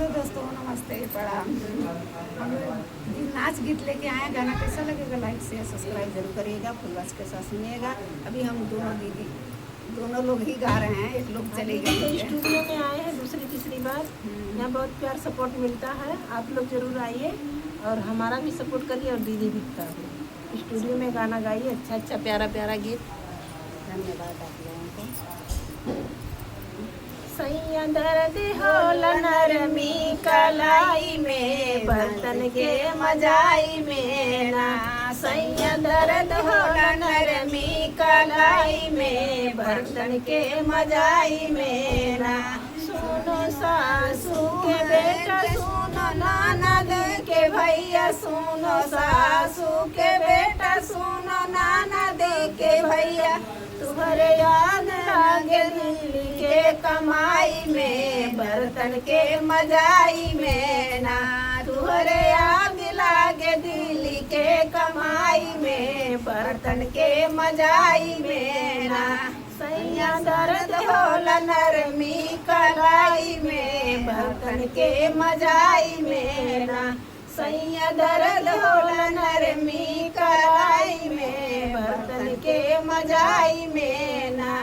Hello दोस्तों, नमस्ते, प्रणाम। हम नाच गीत लेके आए। गाना कैसा लगेगा लाइक शेयर सब्सक्राइब जरूर करिएगा, फुलवास के साथ सुनिएगा। अभी हम दोनों लोग ही गा रहे हैं, एक लोग चले गए। तो स्टूडियो में आए हैं दूसरी तीसरी बार। यहाँ बहुत प्यार सपोर्ट मिलता है, आप लोग जरूर आइए और हमारा भी सपोर्ट करिए और दीदी भी बता दें। स्टूडियो में गाना गाइए, अच्छा अच्छा प्यारा प्यारा गीत। धन्यवाद आप लोगों को। सैया दर्द होला नरमी कलाई में, बर्तन के मजाई में ना। सैया दर्द होला नरमी कलाई में, बर्तन के मजाई में ना। सुनो सासू के बेटा, सुनो ननद के भैया, सुनो सासू के बेटा, सुनो ननद के भैया। तुम्हारे याद लागे दिल्ली के कमाई में, बर्तन के मजाई में ना। तुम्हारे याद लागे दिल्ली के कमाई में, बर्तन के मजाई में ना। सैया दर्द होला नरमी कलाई में, बर्तन के मजाई में ना। सैया दर्द होला नरमी कलाई में, बर्तन के मजाई में ना।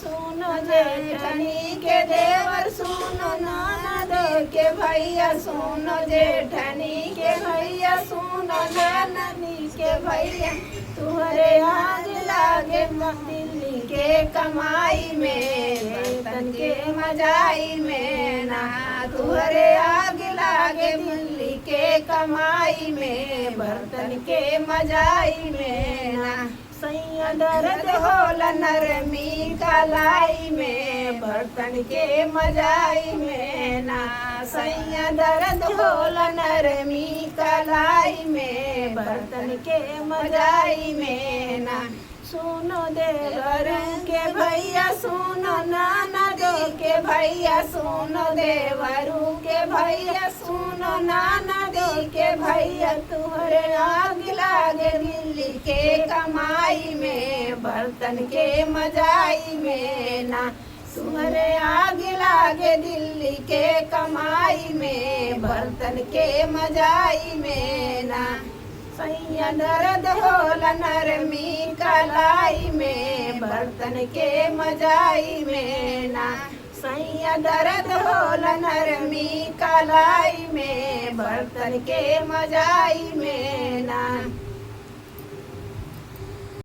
सुनो जेठनी के देवर, सुनो ननद के भैया, सुनो जेठनी के भैया, सुनो ननदी के भैया। तुम्हारे आज लागे दिल्ली के कमाई में, बर्तन के मजाई में ना। तुम्हारे आग लागे दिल्ली के कमाई में, बर्तन के मजाई में ना। सैया दर्द होला नरमी कलाई में, बर्तन के मजाई में ना। सैया दर्द होला नरमी कलाई में, बर्तन के मजाई में ना। सुनो देवर के भैया, सुनो ननद के भैया, सुनो देवरू के भैया, सुनो ननद के भैया। तुम्हारे आग लागे दिल्ली के कमाई में, बर्तन के मजाई में ना। तुम्हारे आग लागे दिल्ली के कमाई में, बर्तन के मजाई में ना। सैया दर्द होला नरमी कलाई में, बर्तन के मजाई में ना। सैया दर्द होला नरमी कलाई में, बर्तन के मजाई में ना।